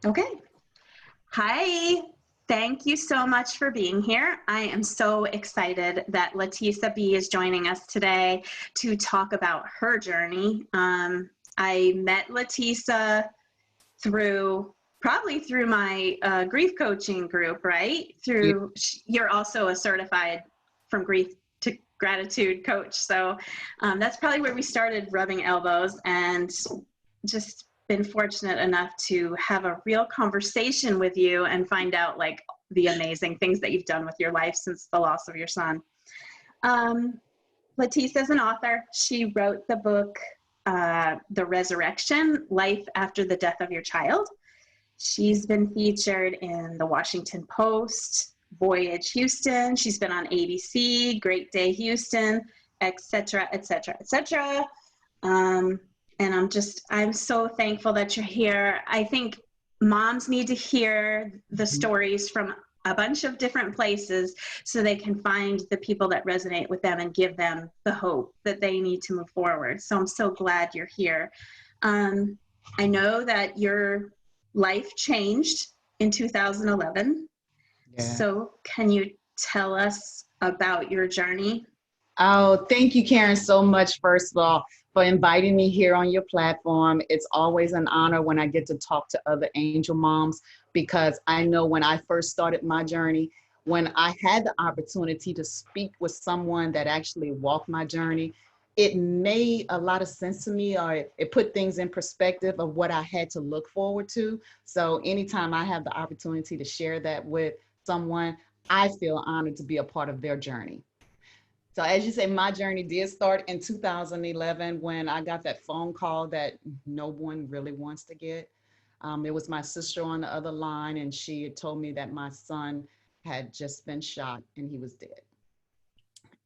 Okay. Hi. Thank you so much for being here. I am so excited that Latisa Be is joining us today to talk about her journey. I met Latisa probably through my grief coaching group, right? Yeah. You're also a certified from grief to gratitude coach. So that's probably where we started rubbing elbows, and just been fortunate enough to have a real conversation with you and find out like the amazing things that you've done with your life since the loss of your son. Um, Latisa is an author. She wrote the book, The Resurrection, Life After the Death of Your Child. She's been featured in the Washington Post, Voyage Houston. She's been on ABC, Great Day Houston, etc., etc., etc. And I'm so thankful that you're here. I think moms need to hear the stories from a bunch of different places so they can find the people that resonate with them and give them the hope that they need to move forward. So I'm so glad you're here. I know that your life changed in 2011. Yeah. So can you tell us about your journey? Oh, thank you, Karen, so much, first of all, for inviting me here on your platform. It's always an honor when I get to talk to other angel moms, because I know when I first started my journey, when I had the opportunity to speak with someone that actually walked my journey, it made a lot of sense to me, or it put things in perspective of what I had to look forward to. So anytime I have the opportunity to share that with someone, I feel honored to be a part of their journey. So as you say, my journey did start in 2011 when I got that phone call that no one really wants to get. It was my sister on the other line, and she had told me that my son had just been shot and he was dead.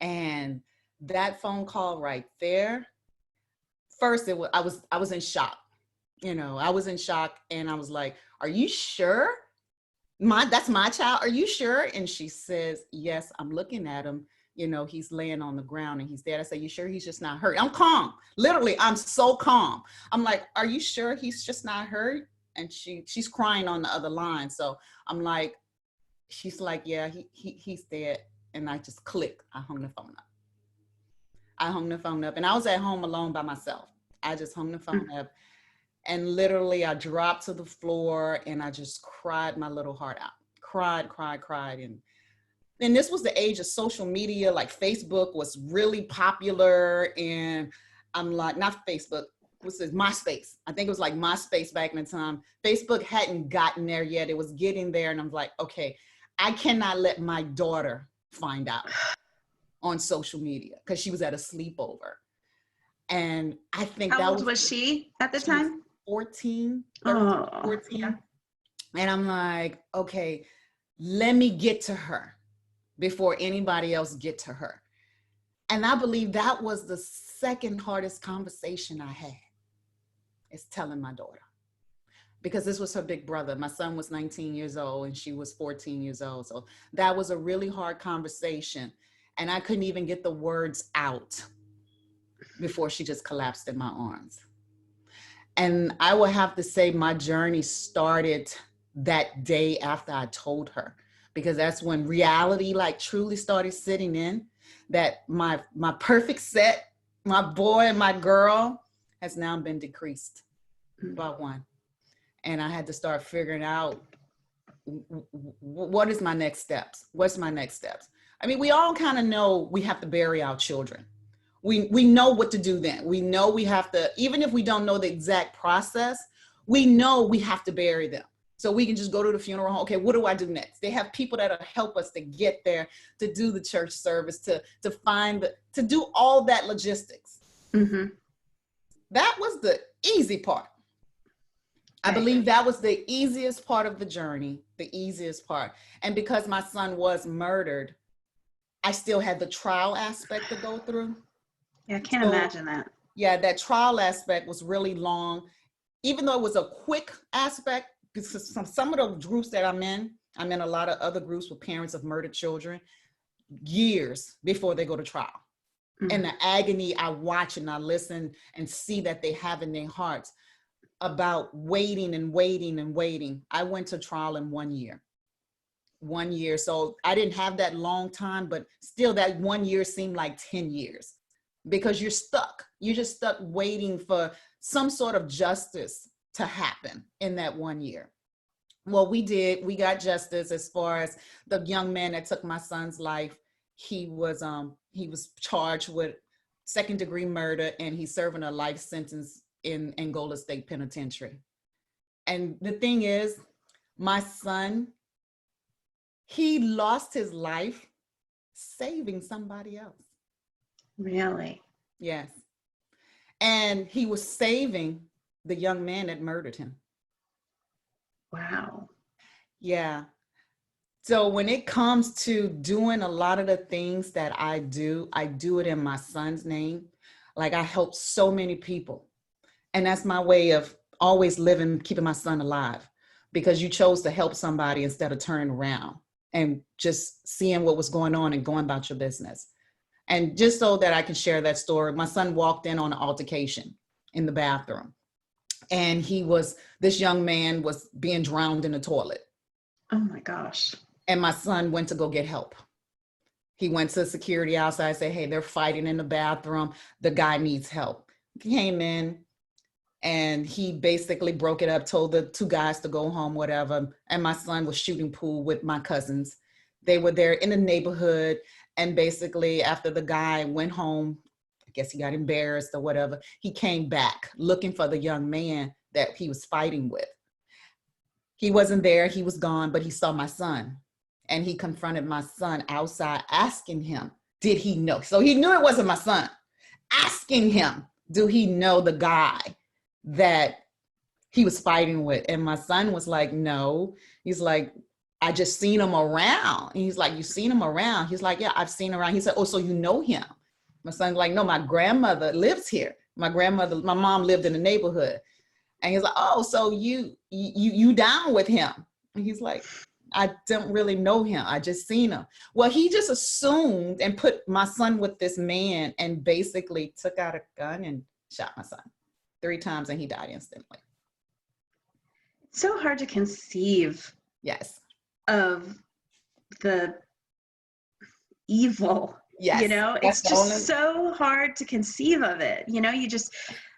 And that phone call right there, first I was in shock. I was in shock, and I was like, "Are you sure? That's my child. Are you sure?" And she says, "Yes, I'm looking at him. He's laying on the ground and he's dead." I say, "You sure he's just not hurt?" I'm calm. Literally, I'm so calm. I'm like, "Are you sure he's just not hurt?" And she's crying on the other line. So I'm like, she's like, "Yeah, he's dead." And I just clicked. I hung the phone up. I hung the phone up, and I was at home alone by myself. I just hung the phone up, and literally I dropped to the floor and I just cried my little heart out. Cried, cried, cried. And this was the age of social media. Like Facebook was really popular, and I'm like, not Facebook, what's this, MySpace. I think it was like MySpace back in the time. Facebook hadn't gotten there yet. It was getting there. And I'm like, okay, I cannot let my daughter find out on social media, because she was at a sleepover. And I think How that old was, was she at the she was time? 14, 13, Oh, 14. yeah. And I'm like, okay, let me get to her before anybody else get to her. And I believe that was the second hardest conversation I had, is telling my daughter, because this was her big brother. My son was 19 years old and she was 14 years old. So that was a really hard conversation. And I couldn't even get the words out before she just collapsed in my arms. And I will have to say my journey started that day after I told her, because that's when reality like truly started sitting in, that my perfect set, my boy and my girl, has now been decreased by one. And I had to start figuring out, what is my next steps? What's my next steps? I mean, we all kind of know we have to bury our children. We know what to do then. We know we have to, even if we don't know the exact process, we know we have to bury them. So we can just go to the funeral home. Okay, what do I do next? They have people that'll help us to get there, to do the church service, to do all that logistics. Mm-hmm. That was the easy part. I believe that was the easiest part of the journey, the easiest part. And because my son was murdered, I still had the trial aspect to go through. Yeah, I can't So imagine that. yeah, that trial aspect was really long, even though it was a quick aspect, because some of the groups that I'm in a lot of other groups with parents of murdered children, years before they go to trial. And the agony I watch and I listen and see that they have in their hearts. about waiting and waiting and waiting. I went to trial in 1 year. 1 year. So I didn't have that long time, but still that 1 year seemed like 10 years because you're stuck. You're just stuck waiting for some sort of justice to happen in that 1 year. Well, we did. We got justice as far as the young man that took my son's life. He was charged with second-degree murder, and he's serving a life sentence in Angola State Penitentiary. And the thing is, my son, he lost his life saving somebody else. Really? Yes. And he was saving the young man that murdered him. Wow. Yeah. So when it comes to doing a lot of the things that I do it in my son's name. Like, I help so many people. And that's my way of always living, keeping my son alive, because you chose to help somebody instead of turning around and just seeing what was going on and going about your business. And just so that I can share that story, my son walked in on an altercation in the bathroom, and this young man was being drowned in the toilet. Oh my gosh. And my son went to go get help. He went to security outside, said, hey, they're fighting in the bathroom. The guy needs help. He came in and he basically broke it up, told the two guys to go home, whatever. And my son was shooting pool with my cousins. They were there in the neighborhood. And basically after the guy went home, I guess he got embarrassed or whatever, he came back looking for the young man that he was fighting with. He wasn't there, he was gone, but he saw my son. And he confronted my son outside, asking him, did he know? So he knew it wasn't my son. Asking him, do he know the guy that he was fighting with? And my son was like, no. He's like, I just seen him around. And he's like, you seen him around? He's like, yeah, I've seen him around. He said, oh, so you know him? My son's like, no, my grandmother lives here. My mom lived in the neighborhood. And he's like, oh, so you down with him? And he's like, I don't really know him. I just seen him. Well, he just assumed and put my son with this man and basically took out a gun and shot my son 3 times, and he died instantly. It's so hard to conceive. Yes. Of the evil. Yes. You know, it's just so hard to conceive of it. You know, you just,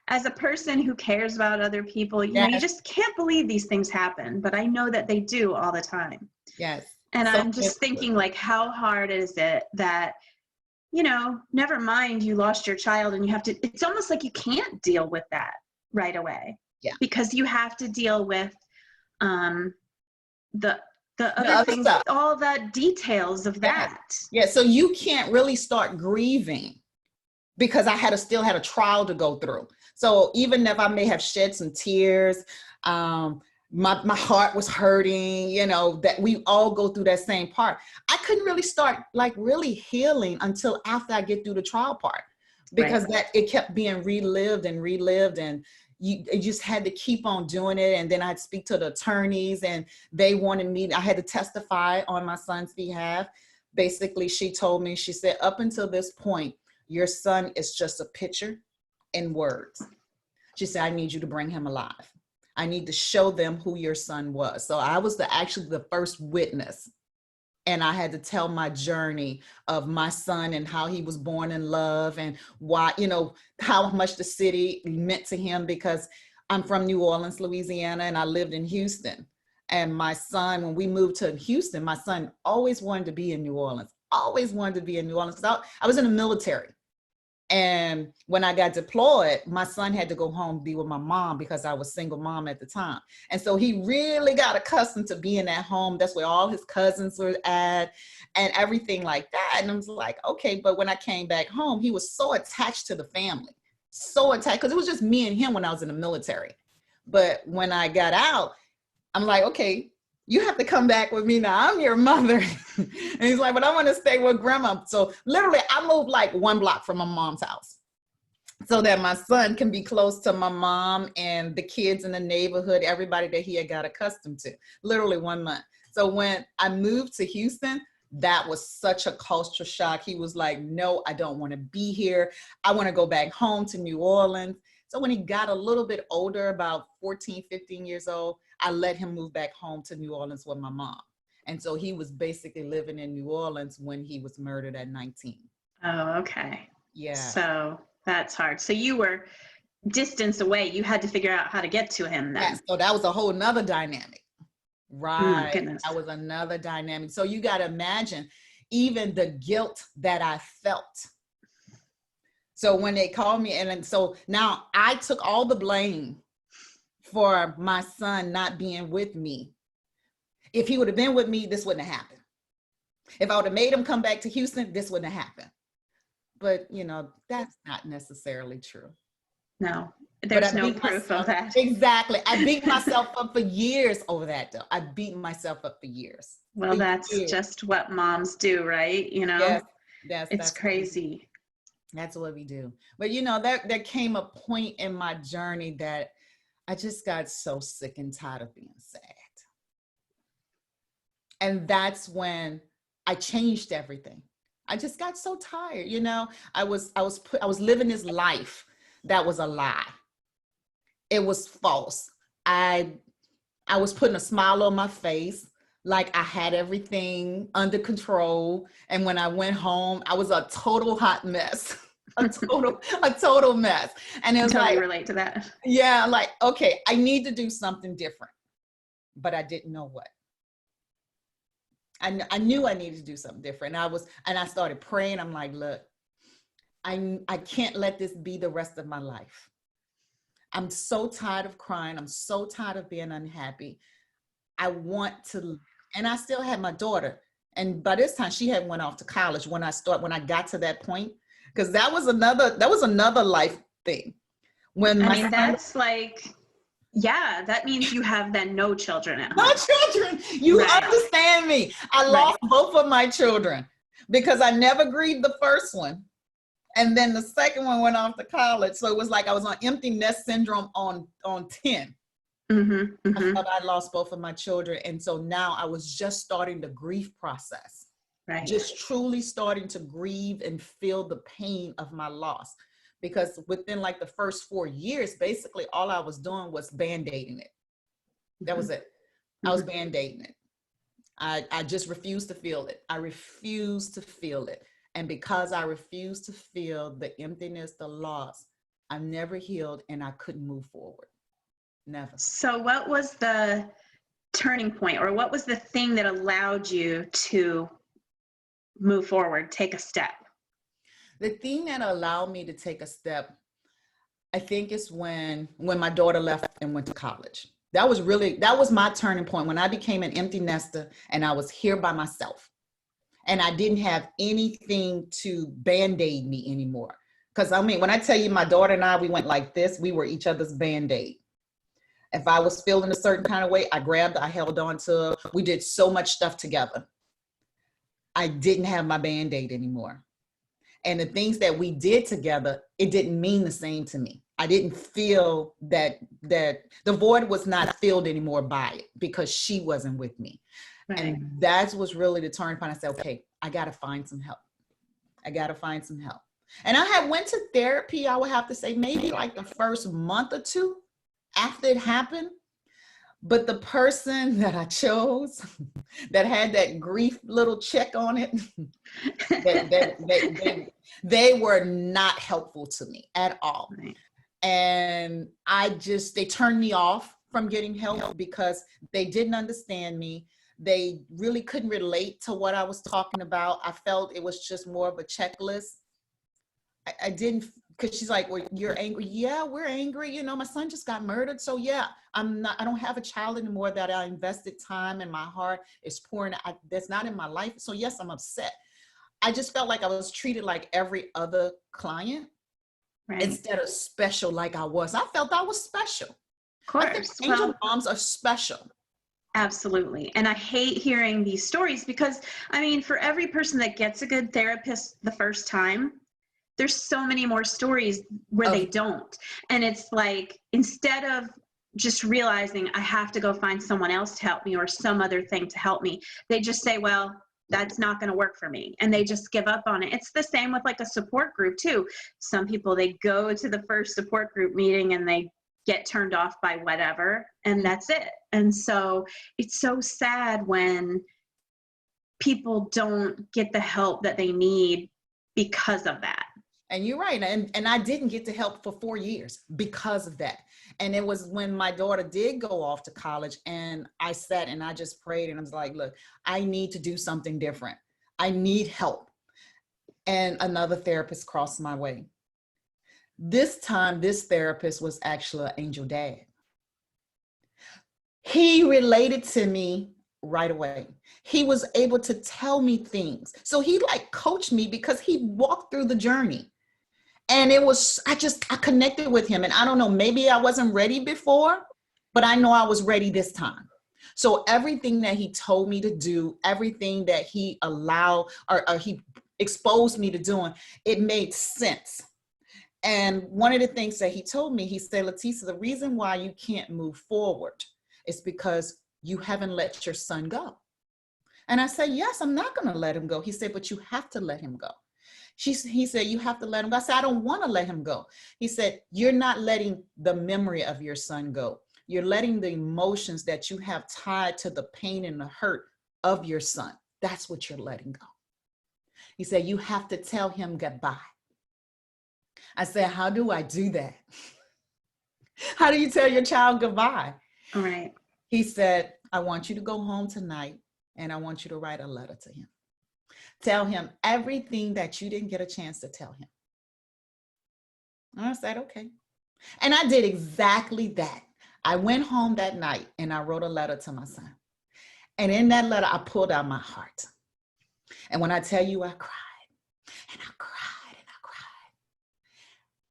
as a person who cares about other people, you know, you just can't believe these things happen, but I know that they do all the time. Yes. And so I'm just thinking, like, how hard is it that, you know, never mind you lost your child and you have to, it's almost like you can't deal with that right away. Yeah. Because you have to deal with the other things, stuff. All the details of that. Yeah. So you can't really start grieving because I still had a trial to go through. So even if I may have shed some tears, my heart was hurting, you know, that we all go through that same part. I couldn't really start like really healing until after I get through the trial part, because it kept being relived and you just had to keep on doing it. And then I'd speak to the attorneys and they wanted me, I had to testify on my son's behalf. Basically, she told me, she said, up until this point, your son is just a picture and words. She said, I need you to bring him alive. I need to show them who your son was. So I was actually the first witness. And I had to tell my journey of my son and how he was born in love and why, you know, how much the city meant to him, because I'm from New Orleans, Louisiana, and I lived in Houston. And my son, when we moved to Houston, my son always wanted to be in New Orleans, because I was in the military. And when I got deployed, my son had to go home, be with my mom, because I was single mom at the time. And so he really got accustomed to being at home. That's where all his cousins were at and everything like that. And I was like, okay. But when I came back home, he was so attached to the family, so attached, because it was just me and him when I was in the military. But when I got out, I'm like, okay, you have to come back with me now. I'm your mother. And he's like, but I want to stay with grandma. So literally I moved like 1 block from my mom's house so that my son can be close to my mom and the kids in the neighborhood, everybody that he had got accustomed to, literally 1 month. So when I moved to Houston, that was such a culture shock. He was like, no, I don't want to be here. I want to go back home to New Orleans. So when he got a little bit older, about 14, 15 years old, I let him move back home to New Orleans with my mom. And so he was basically living in New Orleans when he was murdered at 19. Oh, okay. Yeah. So that's hard. So you were distance away. You had to figure out how to get to him then. Yeah, so that was a whole nother dynamic. Right. Goodness. That was another dynamic. So you got to imagine even the guilt that I felt. So when they called me, and so now I took all the blame for my son not being with me. If he would have been with me, this wouldn't have happened. If I would have made him come back to Houston, this wouldn't have happened. But, you know, that's not necessarily true. No, there's no proof of that. Exactly. I beat myself up for years over that, though. I beat myself up for years. Well, that's just what moms do, right? You know, yes, it's crazy. That's what we do. But, you know, there came a point in my journey that I just got so sick and tired of being sad. And that's when I changed everything. I just got so tired. You know, I was living this life that was a lie. It was false. I was putting a smile on my face, like I had everything under control. And when I went home, I was a total hot mess, a total mess. And it was totally like, relate to that. Yeah, like, okay, I need to do something different, but I didn't know what. I knew I needed to do something different. And I started praying. I'm like, look, I can't let this be the rest of my life. I'm so tired of crying. I'm so tired of being unhappy. I want to, and I still had my daughter. And by this time she had went off to college when I got to that point, because that was another life thing. That's like, yeah, that means you have then no children at home. No children. You understand me. I lost both of my children because I never grieved the first one. And then the second one went off to college. So it was like I was on empty nest syndrome on 10. I thought I lost both of my children. And so now I was just starting the grief process. Right. Just truly starting to grieve and feel the pain of my loss. Because within like the first 4 years, basically all I was doing was band-aiding it. That was it. I was band-aiding it. I just refused to feel it. I refused to feel it. And because I refused to feel the emptiness, the loss, I never healed and I couldn't move forward. Never. So what was the turning point, or what was the thing that allowed you to move forward, take a step? The thing that allowed me to take a step, I think, is when my daughter left and went to college. That was my turning point, when I became an empty nester and I was here by myself. And I didn't have anything to band-aid me anymore. Because I mean, when I tell you my daughter and I, we went like this, we were each other's band-aid. If I was feeling a certain kind of way, I held on to her. We did so much stuff together. I didn't have my band-aid anymore. And the things that we did together, it didn't mean the same to me. I didn't feel that the void was not filled anymore by it because she wasn't with me. Right. And that was really the turning point. I said, okay, I got to find some help. And I had went to therapy, I would have to say maybe like the first month or two after it happened. But the person that I chose that had that grief little check on it, they were not helpful to me at all. Right. And they turned me off from getting help because they didn't understand me. They really couldn't relate to what I was talking about. I felt it was just more of a checklist. I didn't, because she's like, well, you're angry. Yeah, we're angry. You know, my son just got murdered. So yeah, I don't have a child anymore that I invested time and my heart is pouring. That's not in my life. So yes, I'm upset. I just felt like I was treated like every other client, right, instead of special like I was. I felt I was special. Of course. I think angel moms are special. Absolutely. And I hate hearing these stories because, I mean, for every person that gets a good therapist the first time, there's so many more stories where they don't. And it's like, instead of just realizing I have to go find someone else to help me or some other thing to help me, they just say, well, that's not going to work for me. And they just give up on it. It's the same with like a support group too. Some people, they go to the first support group meeting and they get turned off by whatever, and that's it. And so it's so sad when people don't get the help that they need because of that. And you're right. And I didn't get the help for 4 years because of that. And it was when my daughter did go off to college, and I sat and I just prayed and I was like, look, I need to do something different. I need help. And another therapist crossed my way. This time, this therapist was actually an angel dad. He related to me right away. He was able to tell me things. So he like coached me because he walked through the journey. And it was, I connected with him. And I don't know, maybe I wasn't ready before, but I know I was ready this time. So everything that he told me to do, everything that he allowed or he exposed me to doing, it made sense. And one of the things that he told me, he said, Latisa, the reason why you can't move forward is because you haven't let your son go. And I said, yes, I'm not going to let him go. He said, but you have to let him go. He said, you have to let him go. I said, I don't want to let him go. He said, you're not letting the memory of your son go. You're letting the emotions that you have tied to the pain and the hurt of your son. That's what you're letting go. He said, you have to tell him goodbye. I said, how do I do that? How do you tell your child goodbye? All right. He said, I want you to go home tonight and I want you to write a letter to him. Tell him everything that you didn't get a chance to tell him. I said, okay. And I did exactly that. I went home that night and I wrote a letter to my son. And in that letter, I pulled out my heart. And when I tell you, I cried and I cried and I cried.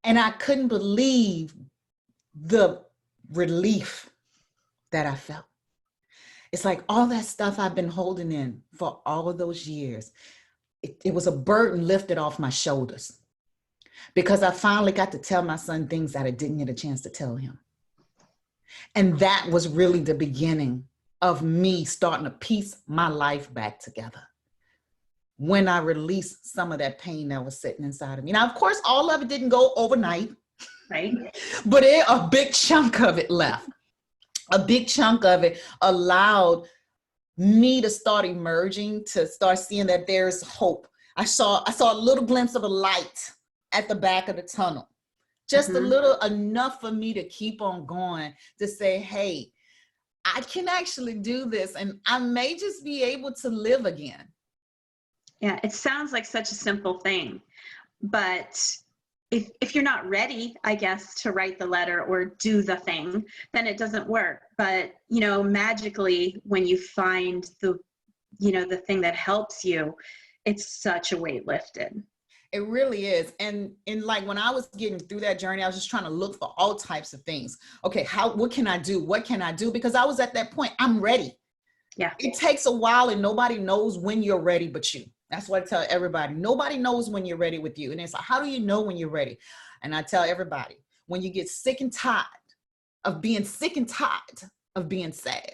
And I couldn't believe the relief that I felt. It's like all that stuff I've been holding in for all of those years. It was a burden lifted off my shoulders because I finally got to tell my son things that I didn't get a chance to tell him. And that was really the beginning of me starting to piece my life back together when I released some of that pain that was sitting inside of me. Now, of course, all of it didn't go overnight, right? But a big chunk of it left. A big chunk of it allowed me to start emerging, to start seeing that there's hope. I saw a little glimpse of a light at the back of the tunnel, just a little enough for me to keep on going, to say, hey, I can actually do this and I may just be able to live again. Yeah, it sounds like such a simple thing, but if you're not ready, I guess, to write the letter or do the thing, then it doesn't work. But, magically, when you find the thing that helps you, it's such a weight lifted. It really is. And like when I was getting through that journey, I was just trying to look for all types of things. Okay, what can I do? What can I do? Because I was at that point, I'm ready. Yeah. It takes a while and nobody knows when you're ready but you. That's what I tell everybody. Nobody knows when you're ready with you. And it's like, how do you know when you're ready? And I tell everybody, when you get sick and tired of being sick and tired of being sad,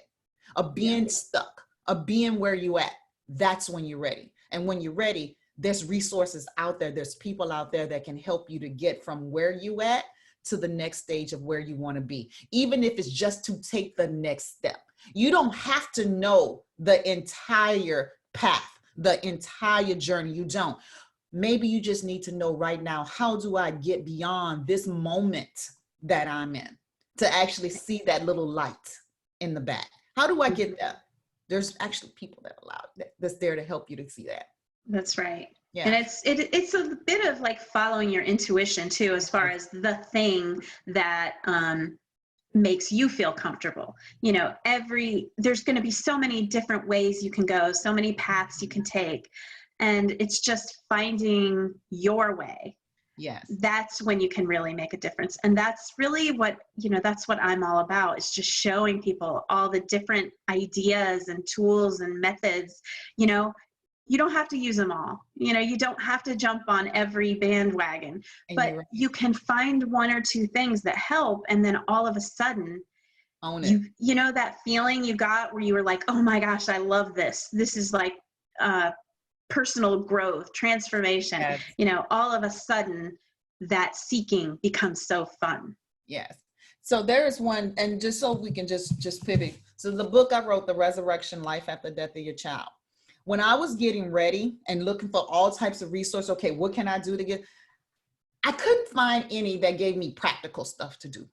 of being stuck, of being where you at, that's when you're ready. And when you're ready, there's resources out there. There's people out there that can help you to get from where you at to the next stage of where you want to be. Even if it's just to take the next step. You don't have to know the entire path, the entire journey. You don't. Maybe you just need to know right now, how do I get beyond this moment that I'm in to actually see that little light in the back? How do I get there? There's actually people that's there to help you to see that. That's right. Yeah. And it's a bit of like following your intuition too, as far as the thing that makes you feel comfortable. There's going to be so many different ways you can go, so many paths you can take. And it's just finding your way. Yes. That's when you can really make a difference. And that's really what, that's what I'm all about. It's just showing people all the different ideas and tools and methods. You don't have to use them all. You don't have to jump on every bandwagon, but you can find one or two things that help. And then all of a sudden, own it. That feeling you got where you were like, oh my gosh, I love this. This is like personal growth, transformation, Yes. all of a sudden that seeking becomes so fun. Yes. So there is one, and just so we can just pivot. So the book I wrote, The Resurrection: Life After Death of Your Child. When I was getting ready and looking for all types of resources, okay, what can I do to get, I couldn't find any that gave me practical stuff to do.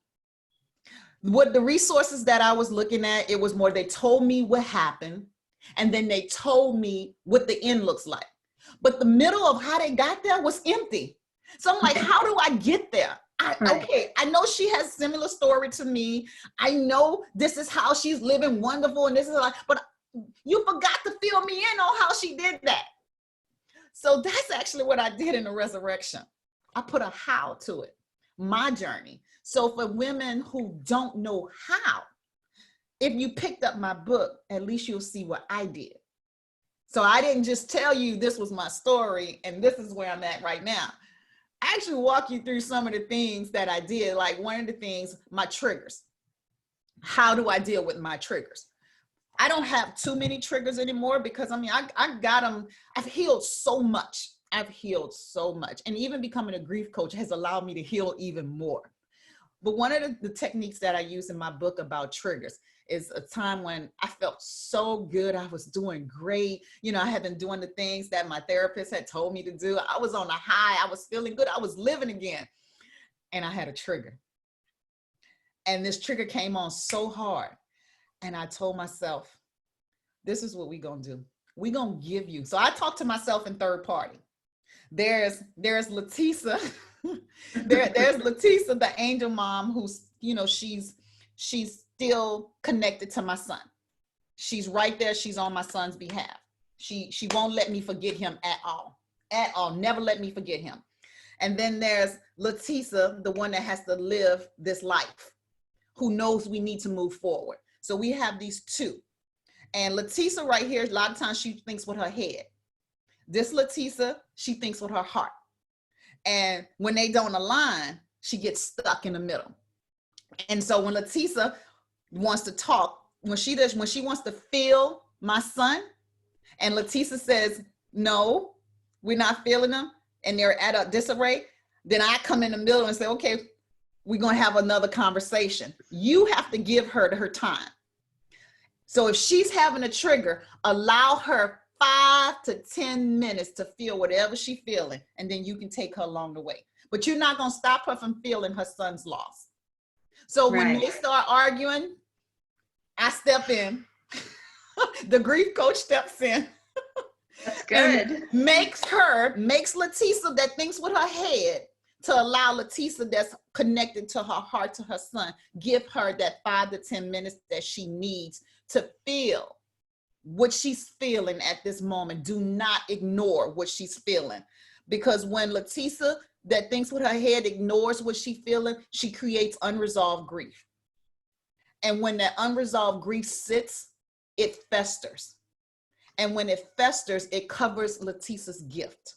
What the resources that I was looking at, it was more, they told me what happened, and then they told me what the end looks like. But the middle of how they got there was empty. So I'm like, how do I get there? Okay, I know she has a similar story to me. I know this is how she's living wonderful, and this is like, but you forgot to fill me in on how she did that. So that's actually what I did in the resurrection. I put a how to it, my journey. So for women who don't know how, if you picked up my book, at least you'll see what I did. So I didn't just tell you this was my story and this is where I'm at right now. I actually walk you through some of the things that I did. Like one of the things, my triggers. How do I deal with my triggers? I don't have too many triggers anymore because I got them. I've healed so much. And even becoming a grief coach has allowed me to heal even more. But one of the techniques that I use in my book about triggers is a time when I felt so good. I was doing great. I had been doing the things that my therapist had told me to do. I was on a high. I was feeling good. I was living again. And I had a trigger. And this trigger came on so hard. And I told myself, this is what we're going to do. We're going to give you. So I talk to myself in third party. There's Latisa. There's Latisa, the angel mom, who's, she's still connected to my son. She's right there. She's on my son's behalf. She won't let me forget him at all. Never let me forget him. And then there's Latisa, the one that has to live this life, who knows we need to move forward. So we have these two. And Latisa right here, a lot of times she thinks with her head. This Latisa, she thinks with her heart. And when they don't align, she gets stuck in the middle. And so when Latisa wants to talk, when she wants to feel my son, and Latisa says, no, we're not feeling them, and they're at a disarray, then I come in the middle and say, okay, we're going to have another conversation. You have to give her time. So if she's having a trigger, allow her 5 to 10 minutes to feel whatever she's feeling, and then you can take her along the way. But you're not going to stop her from feeling her son's loss. So when they start arguing, I step in. The grief coach steps in. That's good. Makes Latisa, that thinks with her head, to allow Latisa that's connected to her heart, to her son, give her that 5 to 10 minutes that she needs to feel what she's feeling at this moment. Do not ignore what she's feeling, because when Latisa that thinks with her head ignores what she's feeling, she creates unresolved grief. And when that unresolved grief sits, it festers. And when it festers, it covers Latisa's gift.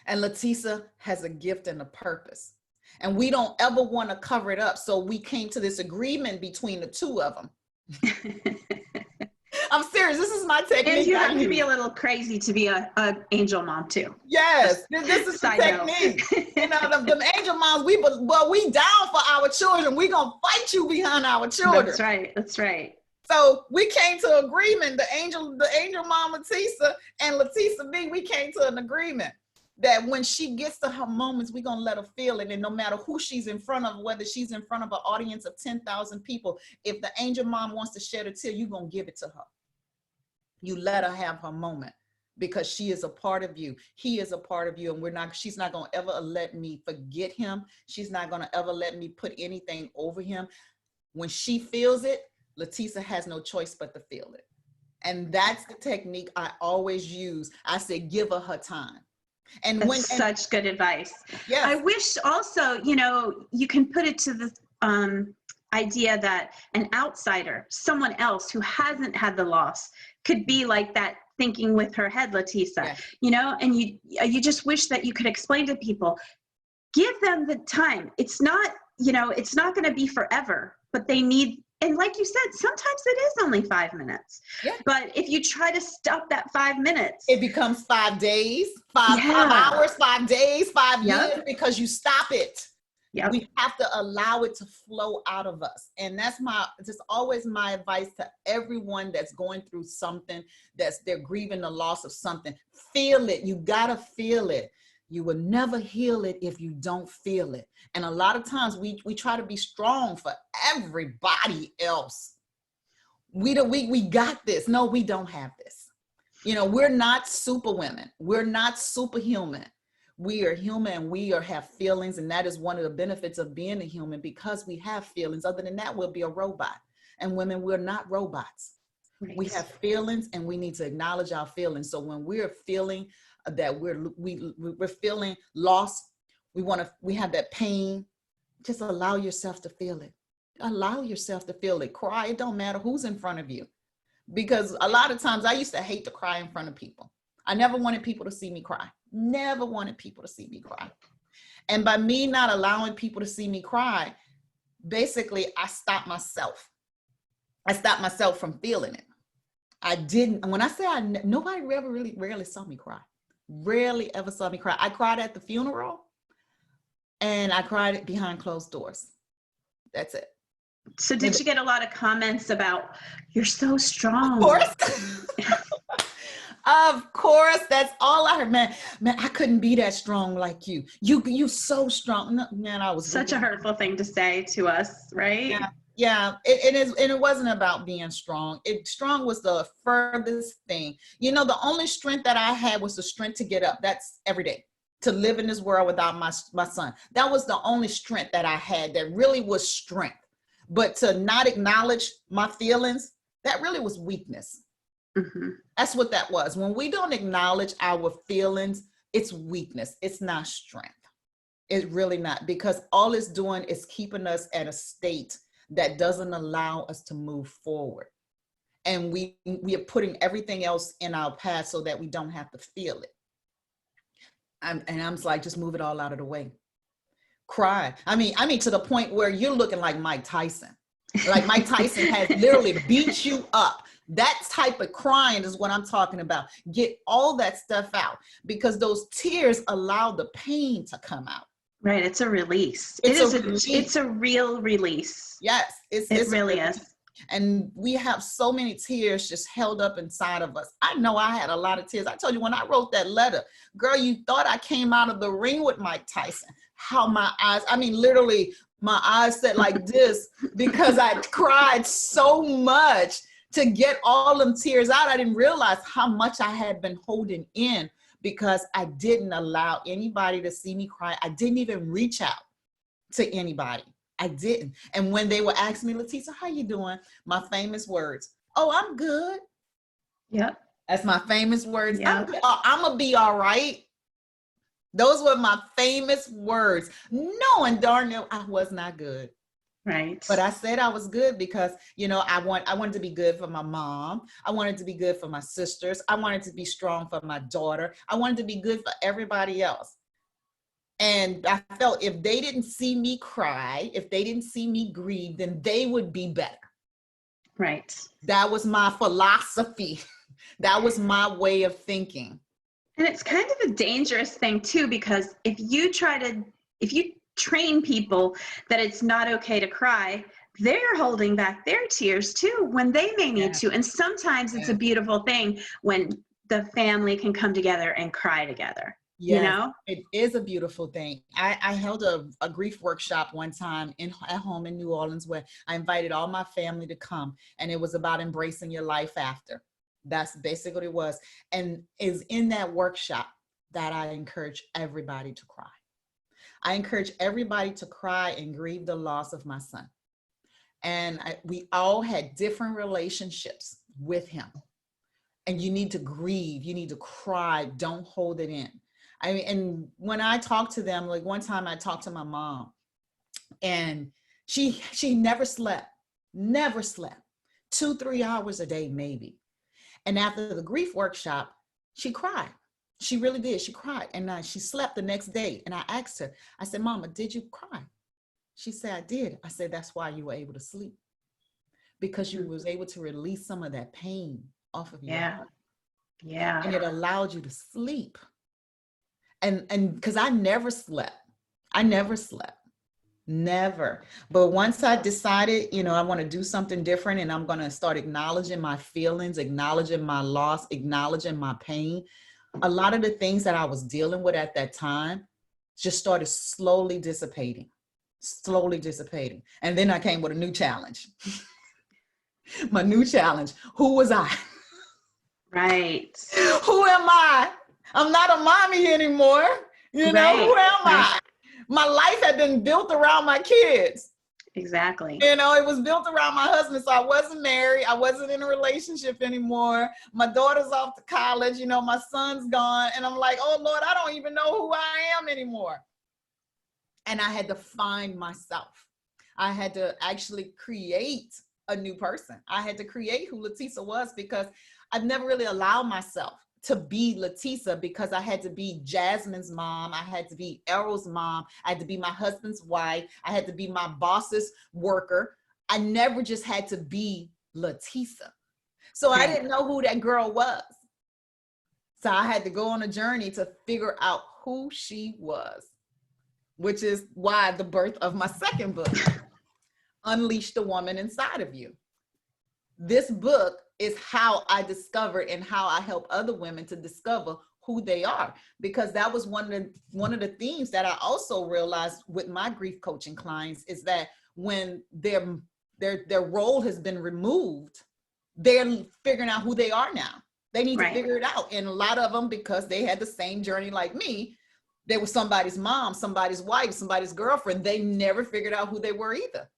And Latisa has a gift and a purpose. And we don't ever want to cover it up. So we came to this agreement between the two of them. I'm serious. This is my technique. And you have to be a little crazy to be an angel mom too. Yes, this is the technique. The angel moms, we down for our children. We gonna fight you behind our children. That's right. So we came to agreement. The angel mom Latisa and Latisa Be, we came to an agreement that when she gets to her moments, we're going to let her feel it. And no matter who she's in front of, whether she's in front of an audience of 10,000 people, if the angel mom wants to shed a tear, you're going to give it to her. You let her have her moment, because she is a part of you. He is a part of you. And she's not going to ever let me forget him. She's not going to ever let me put anything over him. When she feels it, Latisa has no choice but to feel it. And that's the technique I always use. I say, give her time. And that's such good advice. Yes. I wish also, you can put it to the idea that an outsider, someone else who hasn't had the loss, could be like that thinking with her head, Latisa, yes. And you just wish that you could explain to people, give them the time. It's not, it's not going to be forever, but they need And like you said, sometimes it is only 5 minutes. Yeah. But if you try to stop that 5 minutes, it becomes 5 days, five yeah. hours, 5 days, 5 Yep. years, because you stop it. Yep. We have to allow it to flow out of us. And that's just always my advice to everyone that's going through something, they're grieving the loss of something. Feel it. You gotta feel it. You will never heal it if you don't feel it. And a lot of times we try to be strong for everybody else. We got this. No, we don't have this. We're not super women. We're not superhuman. We are human. We have feelings, and that is one of the benefits of being a human, because we have feelings. Other than that, we'll be a robot. And women, we're not robots. Right. We have feelings, and we need to acknowledge our feelings. So when we're feeling that we're feeling lost, we have that pain, just allow yourself to feel it. Allow yourself to feel it. Cry. It don't matter who's in front of you. Because a lot of times I used to hate to cry in front of people. I never wanted people to see me cry. Never wanted people to see me cry. And by me not allowing people to see me cry, basically I stopped myself. I stopped myself from feeling it. I didn't. And when I say nobody ever rarely saw me cry. Rarely ever saw me cry. I cried at the funeral, and I cried behind closed doors. That's it. So did you get a lot of comments about, you're so strong? Of course. Of course, that's all I heard. Man, I couldn't be that strong like you. You so strong. No, man, I was such a hurtful thing to say to us, right? Yeah. It is, and it wasn't about being strong. Strong was the furthest thing. The only strength that I had was the strength to get up. That's every day. To live in this world without my son. That was the only strength that I had that really was strength. But to not acknowledge my feelings, that really was weakness. Mm-hmm. That's what that was. When we don't acknowledge our feelings, it's weakness. It's not strength. It's really not, because all it's doing is keeping us at a state that doesn't allow us to move forward. And we are putting everything else in our path so that we don't have to feel it. And I'm like, just move it all out of the way. Cry. I mean, to the point where you're looking like Mike Tyson. Like Mike Tyson has literally beat you up. That type of crying is what I'm talking about. Get all that stuff out, because those tears allow the pain to come out. Right. It's a release. It's a real release. Yes. It really is. And we have so many tears just held up inside of us. I know I had a lot of tears. I told you when I wrote that letter, girl, you thought I came out of the ring with Mike Tyson. How my eyes, literally my eyes said like this, because I cried so much to get all them tears out. I didn't realize how much I had been holding in, because I didn't allow anybody to see me cry. I didn't even reach out to anybody. I didn't. And when they would ask me, Latisa, how you doing? My famous words, oh, I'm good. Yep. That's my famous words. Yep. I'm going to be all right. Those were my famous words, knowing darn it I was not good. Right. But I said I was good because, I wanted to be good for my mom. I wanted to be good for my sisters. I wanted to be strong for my daughter. I wanted to be good for everybody else. And I felt if they didn't see me cry, if they didn't see me grieve, then they would be better. Right. That was my philosophy. That was my way of thinking. And it's kind of a dangerous thing too, because if you train people that it's not okay to cry, they're holding back their tears too when they may need to. And sometimes it's a beautiful thing when the family can come together and cry together. Yes, it is a beautiful thing. I held a grief workshop one time at home in New Orleans, where I invited all my family to come, and it was about embracing your life after. That's basically what it was. And is in that workshop that I encourage everybody to cry. I encourage everybody to cry and grieve the loss of my son. And we all had different relationships with him. And you need to grieve. You need to cry. Don't hold it in. And when I talk to them, like one time I talked to my mom, and she never slept, 2-3 hours a day, maybe. And after the grief workshop, she cried. She really did. She cried. And she slept the next day. And I asked her, I said, Mama, did you cry? She said, I did. I said, that's why you were able to sleep. because you was able to release some of that pain off of your Yeah. heart. Yeah. And it allowed you to sleep. And because I never slept. I never slept. Never. But once I decided, you know, I want to do something different and I'm going to start acknowledging my feelings, acknowledging my loss, acknowledging my pain, a lot of the things that I was dealing with at that time just started slowly dissipating, slowly dissipating. And then I came with a new challenge. My new challenge. Who was I? Right. Who am I? I'm not a mommy anymore. You know, Right. who am Right. I? My life had been built around my kids. Exactly. You know, it was built around my husband. So I wasn't married. I wasn't in a relationship anymore. My daughter's off to college. You know, my son's gone. And I'm like, oh, Lord, I don't even know who I am anymore. And I had to find myself. I had to actually create a new person. I had to create who Latisa was, because I've never really allowed myself to be Latisa, because I had to be Jasmine's mom. I had to be Errol's mom. I had to be my husband's wife. I had to be my boss's worker. I never just had to be Latisa. So I didn't know who that girl was. So I had to go on a journey to figure out who she was, which is why the birth of my second book, Unleash the Woman Inside of You. This book is how I discovered and how I help other women to discover who they are, because that was one of the themes that I also realized with my grief coaching clients, is that when their role has been removed, they're figuring out who they are now. They need to figure it out. And a lot of them, because they had the same journey like me, they were somebody's mom, somebody's wife, somebody's girlfriend. They never figured out who they were either.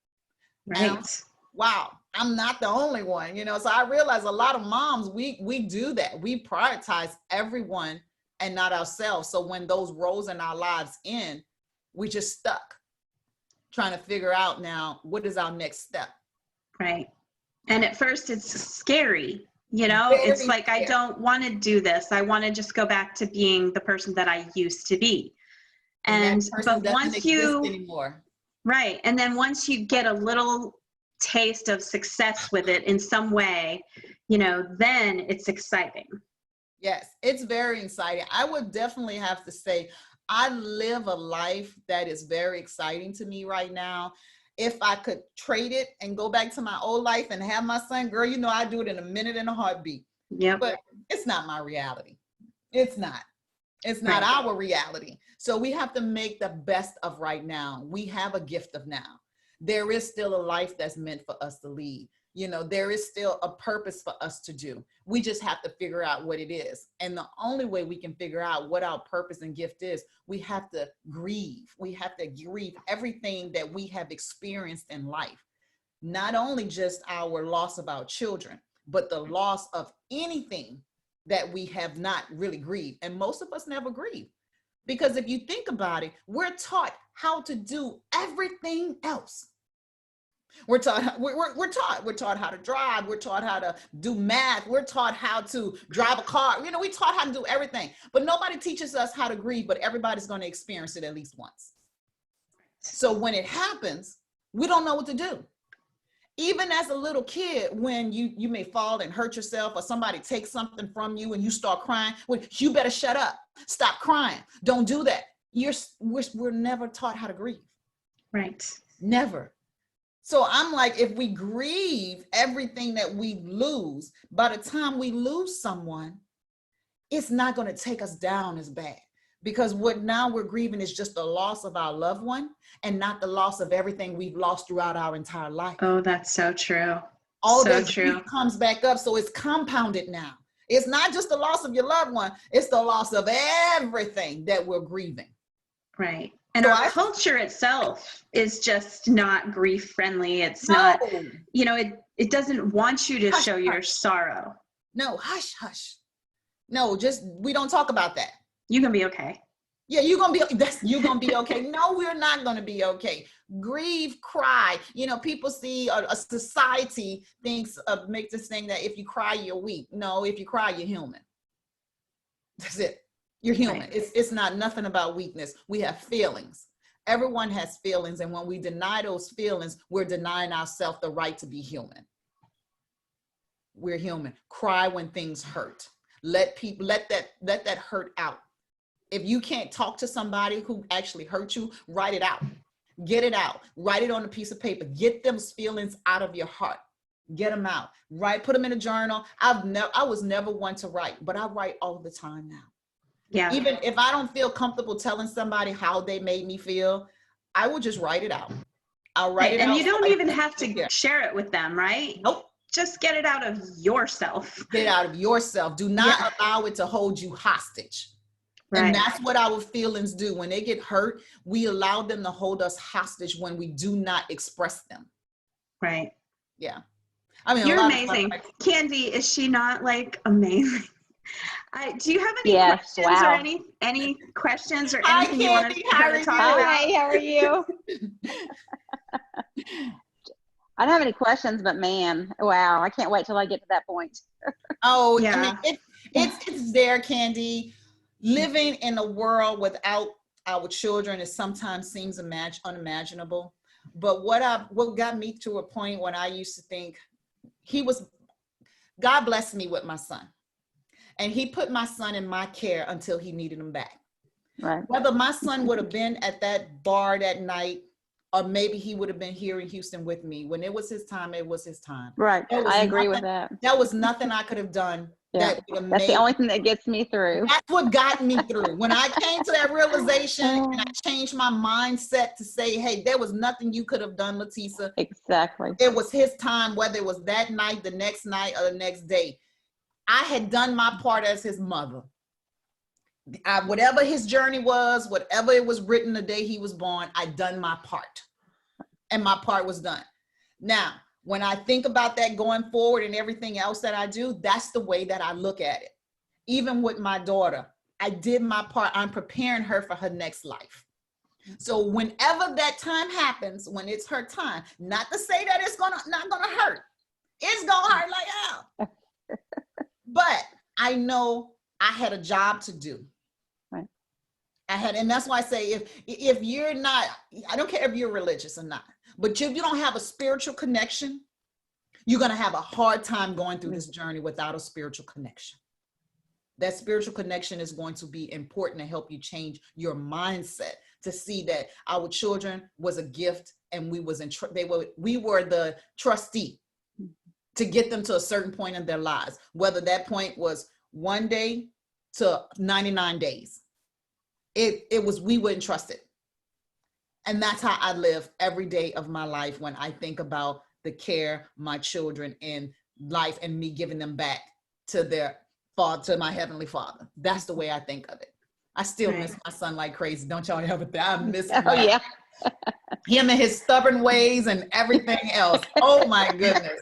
Right. Wow, I'm not the only one, you know. So I realize a lot of moms, we do that. We prioritize everyone and not ourselves. So when those roles in our lives end, we just stuck trying to figure out now, what is our next step? Right. And at first it's scary, you know, Very it's like, scary. I don't want to do this. I want to just go back to being the person that I used to be. And that person but once you anymore. Right. And then once you get a little taste of success with it in some way, you know, then it's exciting. Yes, it's very exciting. I would definitely have to say I live a life that is very exciting to me right now. If I could trade it and go back to my old life and have my son, girl, you know, I'd do it in a minute and a heartbeat. Yep. But it's not my reality. It's not. It's not our reality. So we have to make the best of right now. We have a gift of now. There is still a life that's meant for us to lead. You know, there is still a purpose for us to do. We just have to figure out what it is. And the only way we can figure out what our purpose and gift is, we have to grieve. We have to grieve everything that we have experienced in life. Not only just our loss of our children, but the loss of anything that we have not really grieved. And most of us never grieve. Because if you think about it, we're taught how to do everything else. We're taught how to drive. We're taught how to do math. We're taught how to drive a car. You know, we taught how to do everything, but nobody teaches us how to grieve, but everybody's going to experience it at least once. So when it happens, we don't know what to do. Even as a little kid, when you may fall and hurt yourself, or somebody takes something from you and you start crying, well, you better shut up. Stop crying. Don't do that. We're never taught how to grieve. Right. Never. So I'm like, if we grieve everything that we lose, by the time we lose someone, it's not going to take us down as bad. Because what now we're grieving is just the loss of our loved one, and not the loss of everything we've lost throughout our entire life. Oh, that's so true. All so that true. grief comes back up. So it's compounded now. It's not just the loss of your loved one. It's the loss of everything that we're grieving. Right. And So our culture itself is just not grief friendly. It's not, you know, it doesn't want you to show your sorrow. No, hush, hush. No, just, we don't talk about that. You can be okay. Yeah, you're gonna be okay. No, we're not gonna be okay. Grieve, cry. You know, people see a society thinks of, make this thing that if you cry, you're weak. No, if you cry, you're human. That's it. You're human. Right. It's not nothing about weakness. We have feelings. Everyone has feelings, and when we deny those feelings, we're denying ourselves the right to be human. We're human. Cry when things hurt. Let that hurt out. If you can't talk to somebody who actually hurt you, write it out. Get it out. Write it on a piece of paper. Get those feelings out of your heart. Get them out. Write, put them in a journal. I was never one to write, but I write all the time now. Yeah. Even if I don't feel comfortable telling somebody how they made me feel, I will just write it out. I'll write it out. And you don't even have to share it with them, right? Nope. Just get it out of yourself. Get it out of yourself. Do not allow it to hold you hostage. Right. And that's what our feelings do. When they get hurt, we allow them to hold us hostage when we do not express them. Right. Yeah. I mean, you're amazing. Candy, is she not like amazing? Do you have any questions or any questions or anything you want to talk about? Hi, how are you? I don't have any questions, but man, wow, I can't wait till I get to that point. Oh, yeah. I mean, it's there, Candy. Living in a world without our children sometimes seems unimaginable. But what got me to a point when I used to think God blessed me with my son. And he put my son in my care until he needed him back. Right. Whether my son would have been at that bar that night, or maybe he would have been here in Houston with me. When it was his time, it was his time. Right. I agree with that. There was nothing I could have done. Yeah. That's the only thing that gets me through. That's what got me through. When I came to that realization and I changed my mindset to say, hey, there was nothing you could have done, Latisa. Exactly. It was his time, whether it was that night, the next night, or the next day. I had done my part as his mother. Whatever his journey was, whatever it was written the day he was born, I'd done my part. And my part was done. Now, when I think about that going forward and everything else that I do, that's the way that I look at it. Even with my daughter, I did my part. I'm preparing her for her next life. So whenever that time happens, when it's her time, not to say that it's not gonna hurt. It's gonna hurt like hell. But I know I had a job to do. Right. And that's why I say if you're not, I don't care if you're religious or not, but if you don't have a spiritual connection, you're going to have a hard time going through this journey without a spiritual connection. That spiritual connection is going to be important to help you change your mindset, to see that our children was a gift and we were the trustee to get them to a certain point in their lives, whether that point was 1 day to 99 days. We wouldn't trust it. And that's how I live every day of my life when I think about the care my children in life and me giving them back to their father, to my Heavenly Father. That's the way I think of it. I still miss my son like crazy. Don't y'all ever think I miss him? Oh, yeah. Him and his stubborn ways and everything else. Oh my goodness.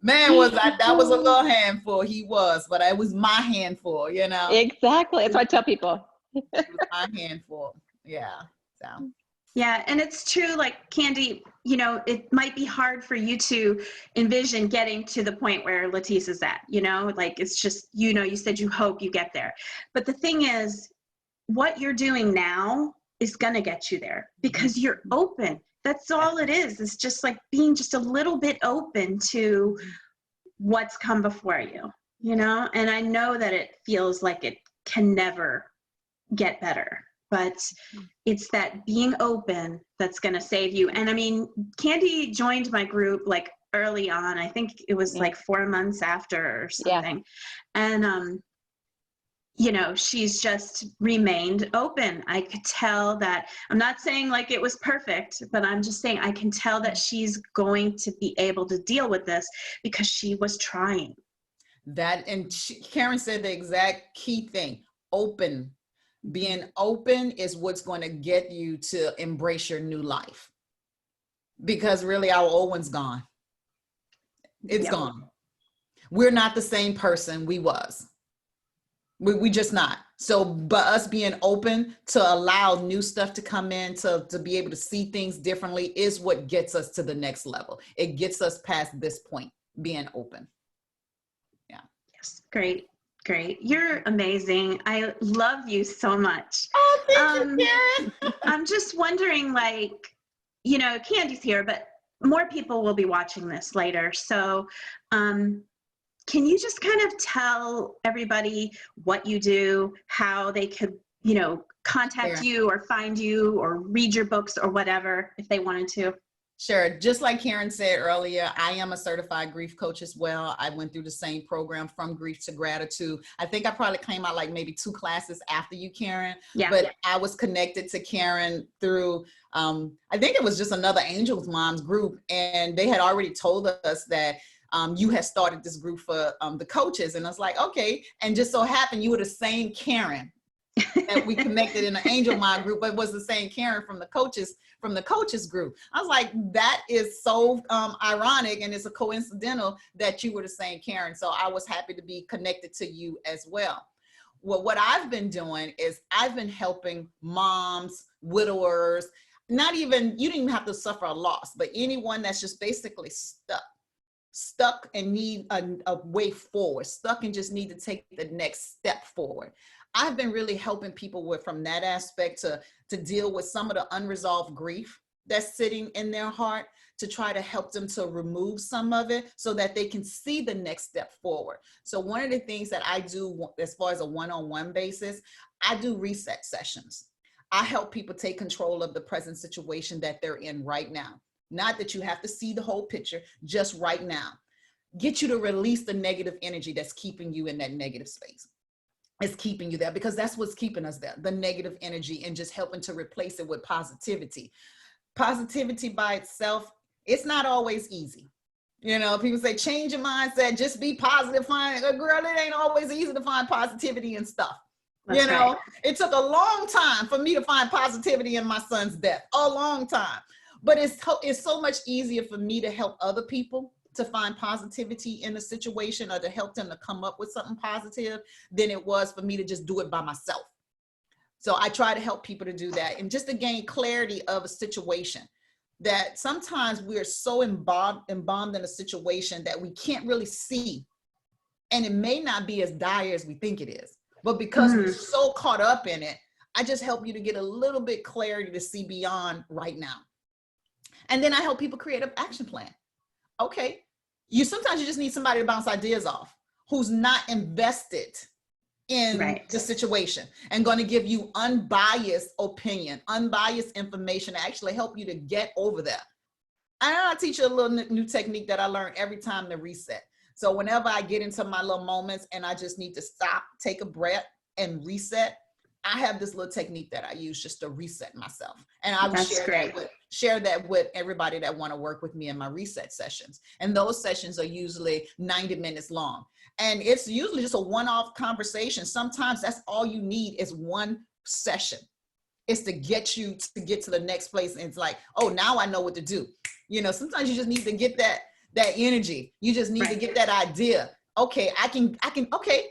Man, that was a little handful. He was, but it was my handful, you know? Exactly. That's what I tell people. It was my handful. Yeah. So. Yeah, and it's true, like Candy, it might be hard for you to envision getting to the point where Latisa's at, like it's just, you said you hope you get there. But the thing is, what you're doing now is going to get you there because you're open. That's all it is. It's just like being just a little bit open to what's come before you, and I know that it feels like it can never get better, but it's that being open that's going to save you. And I mean, Candy joined my group like early on. I think it was like 4 months after or something. Yeah. And, she's just remained open. I could tell that, I'm not saying like it was perfect, but I'm just saying I can tell that she's going to be able to deal with this because she was trying. Karen said the exact key thing, open. Being open is what's going to get you to embrace your new life. Because really our old one's gone. It's gone. We're not the same person we was. We just not. So, but us being open to allow new stuff to come in, to be able to see things differently is what gets us to the next level. It gets us past this point, being open. Yeah. Yes. Great. You're amazing. I love you so much. Oh, thank you, Karen. I'm just wondering, like, Candy's here, but more people will be watching this later. So, can you just kind of tell everybody what you do, how they could, contact Sure. you or find you or read your books or whatever if they wanted to? Sure. Just like Karen said earlier, I am a certified grief coach as well. I went through the same program, From Grief to Gratitude. I think I probably came out like maybe 2 classes after you, Karen. Yeah. But I was connected to Karen through, I think it was just another Angels Moms group. And they had already told us that you had started this group for the coaches. And I was like, okay. And just so happened you were the same Karen that we connected in the Angel Mom group, but it was the same Karen from the coaches group. I was like, that is so ironic, and it's a coincidental that you were the same Karen. So I was happy to be connected to you as well. Well, what I've been doing is I've been helping moms, widowers, you didn't even have to suffer a loss, but anyone that's just basically stuck and need a way forward, stuck and just need to take the next step forward. I've been really helping people from that aspect to deal with some of the unresolved grief that's sitting in their heart, to try to help them to remove some of it so that they can see the next step forward. So one of the things that I do as far as a one-on-one basis, I do reset sessions. I help people take control of the present situation that they're in right now. Not that you have to see the whole picture, just right now. Get you to release the negative energy that's keeping you in that negative space. It's keeping you there because that's what's keeping us there, the negative energy, and just helping to replace it with positivity. Positivity by itself, it's not always easy. People say, change your mindset, just be positive. Girl, it ain't always easy to find positivity and stuff. That's right. It took a long time for me to find positivity in my son's death, a long time. But it's so much easier for me to help other people to find positivity in a situation, or to help them to come up with something positive, than it was for me to just do it by myself. So I try to help people to do that, and just to gain clarity of a situation, that sometimes we're so embalmed in a situation that we can't really see. And it may not be as dire as we think it is, but because we're so caught up in it, I just help you to get a little bit clarity to see beyond right now. And then I help people create an action plan. Okay, sometimes you just need somebody to bounce ideas off, who's not invested in the situation and going to give you unbiased opinion, unbiased information to actually help you to get over that. And I'll teach you a little new technique that I learned every time to reset. So whenever I get into my little moments and I just need to stop, take a breath and reset, I have this little technique that I use just to reset myself. And I will share that with everybody that want to work with me in my reset sessions. And those sessions are usually 90 minutes long. And it's usually just a one-off conversation. Sometimes that's all you need is one session. It's to get you to get to the next place. And it's like, oh, now I know what to do. Sometimes you just need to get that energy. You just need to get that idea. Okay, I can, okay.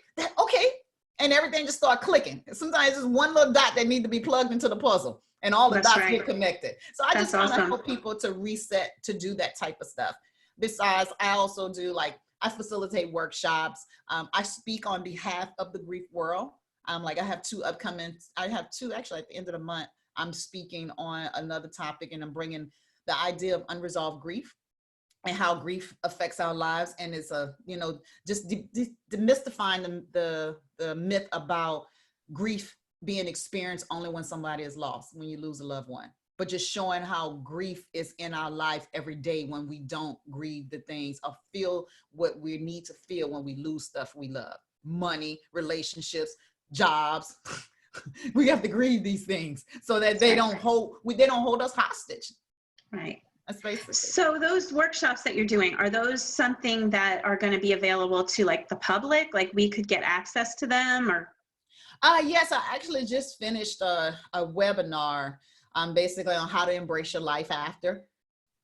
And everything just start clicking. Sometimes it's one little dot that needs to be plugged into the puzzle, and all the dots get connected. So I just want to help people to reset, to do that type of stuff. Besides, I also do, I facilitate workshops. I speak on behalf of the grief world. I have 2 upcoming, actually at the end of the month. I'm speaking on another topic, and I'm bringing the idea of unresolved grief and how grief affects our lives. And it's just demystifying the myth about grief being experienced only when somebody is lost, when you lose a loved one, but just showing how grief is in our life every day when we don't grieve the things or feel what we need to feel when we lose stuff we love, money, relationships, jobs. We have to grieve these things so that they don't hold us hostage. Right. Basically. So those workshops that you're doing, are those something that are going to be available to the public? We could get access to them, or? Yes, I actually just finished a webinar basically on how to embrace your life after,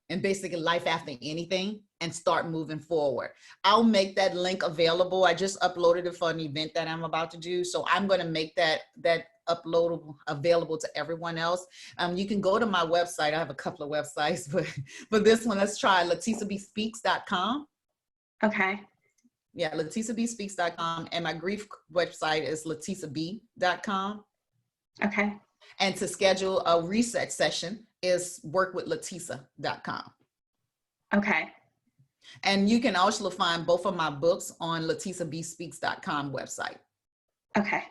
and basically life after anything, and start moving forward. I'll make that link available. I just uploaded it for an event that I'm about to do. So I'm going to make that uploadable, available to everyone else. You can go to my website. I have a couple of websites, but for this one, let's try latisabespeaks.com. Okay. Yeah, latisabespeaks.com. And my grief website is latisabe.com. Okay. And to schedule a reset session is workwithlatisa.com. Okay. And you can also find both of my books on latisabespeaks.com website. Okay.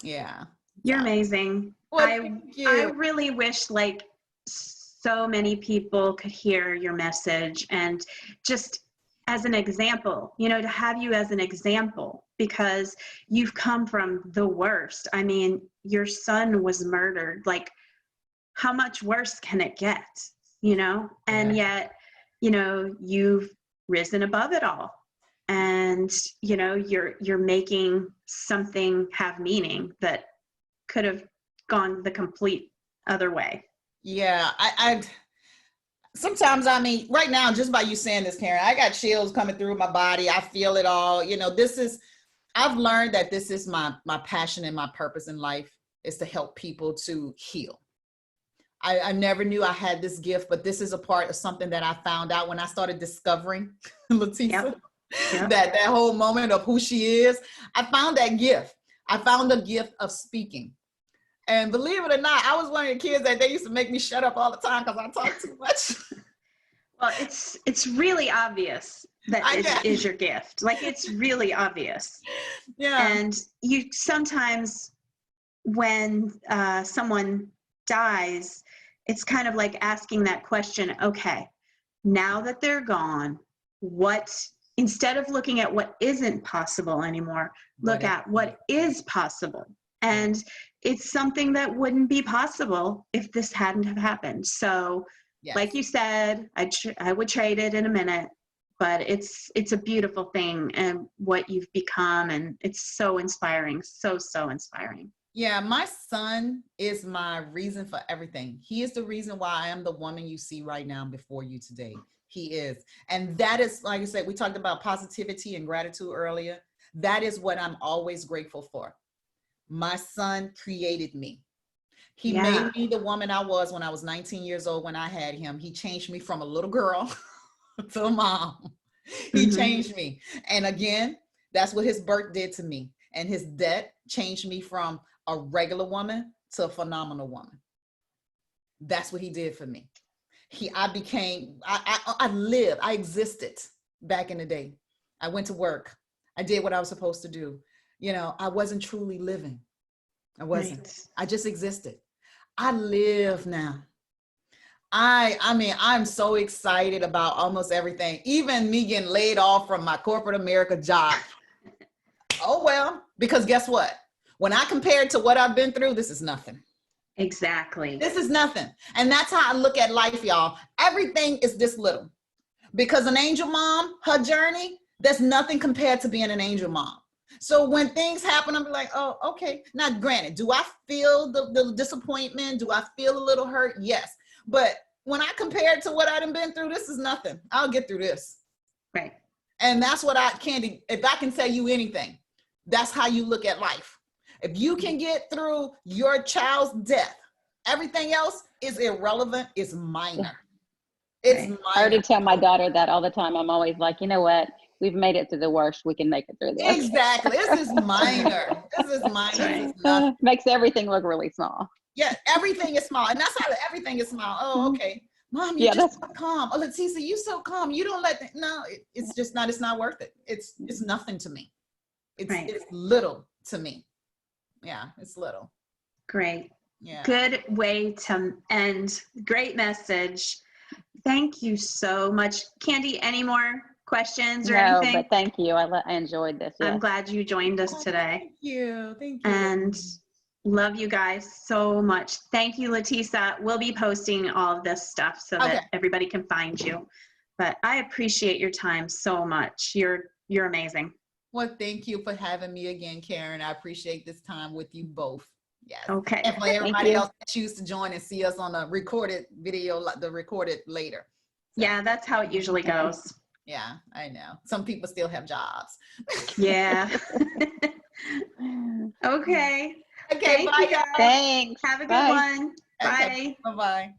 Yeah. You're amazing. Well, I really wish like so many people could hear your message, and just as an example, you know, to have you as an example, because you've come from the worst. I mean, your son was murdered. Like, how much worse can it get, you know? And yet, you know, you've risen above it all. And, you know, you're making something have meaning that could have gone the complete other way. Yeah, I sometimes, I mean, right now, just by you saying this, Karen, I got chills coming through my body. I feel it all. You know, I've learned that this is my passion and my purpose in life, is to help people to heal. I never knew I had this gift, but this is a part of something that I found out when I started discovering Latisa. Yep. That whole moment of who she is. I found that gift. I found the gift of speaking. And believe it or not, I was one of the kids that they used to make me shut up all the time because I talk too much. Well, it's really obvious that is your gift. Like, it's really obvious. Yeah. And you sometimes, when someone dies, it's kind of like asking that question, okay, now that they're gone, instead of looking at what isn't possible anymore, look at what is possible. And it's something that wouldn't be possible if this hadn't have happened. So like you said, I would trade it in a minute, but it's a beautiful thing, and what you've become, and it's so inspiring, so inspiring. Yeah, my son is my reason for everything. He is the reason why I am the woman you see right now before you today. He is. And that is, like I said, we talked about positivity and gratitude earlier. That is what I'm always grateful for. My son created me. He made me the woman I was when I was 19 years old when I had him. He changed me from a little girl to a mom. He changed me. And again, that's what his birth did to me. And his death changed me from a regular woman to a phenomenal woman. That's what he did for me. I lived, I existed back in the day. I went to work. I did what I was supposed to do. You know, I wasn't truly living. I wasn't. Right. I just existed. I live now. I mean, I'm so excited about almost everything, even me getting laid off from my corporate America job. Oh, well, because guess what? When I compare it to what I've been through, this is nothing. Exactly. This is nothing. And that's how I look at life, y'all. Everything is this little. Because an angel mom, her journey, there's nothing compared to being an angel mom. So when things happen, I'm like, oh, okay. Now, granted, do I feel the disappointment? Do I feel a little hurt? Yes. But when I compare it to what I've been through, this is nothing. I'll get through this. Right. And that's what if I can tell you anything, that's how you look at life. If you can get through your child's death, everything else is irrelevant, it's minor. It's minor. I already tell my daughter that all the time. I'm always like, you know what? We've made it through the worst. We can make it through this. Exactly. This is minor. This is minor. This is nothing. Makes everything look really small. Yeah, everything is small. And that's how everything is small. Oh, okay. Mom, you're just so calm. Oh, Latisa, you so calm. You don't it's just not, it's not worth it. It's nothing to me. It's little to me. Yeah, it's little. Great. Yeah. Good way to end. Great message. Thank you so much. Candy, any more questions or anything? No, but thank you. I enjoyed this. Yes. I'm glad you joined us today. Thank you. Thank you. And love you guys so much. Thank you, Latisa. We'll be posting all of this stuff so that everybody can find you. But I appreciate your time so much. You're amazing. Well, thank you for having me again, Karen. I appreciate this time with you both. Yes. Okay. And for everybody else that choose to join and see us on a recorded video, the recorded later. So. Yeah, that's how it usually goes. Yeah, I know. Some people still have jobs. Yeah. Okay. Okay, bye, guys. Thanks. Have a good one. Bye. Okay, bye-bye.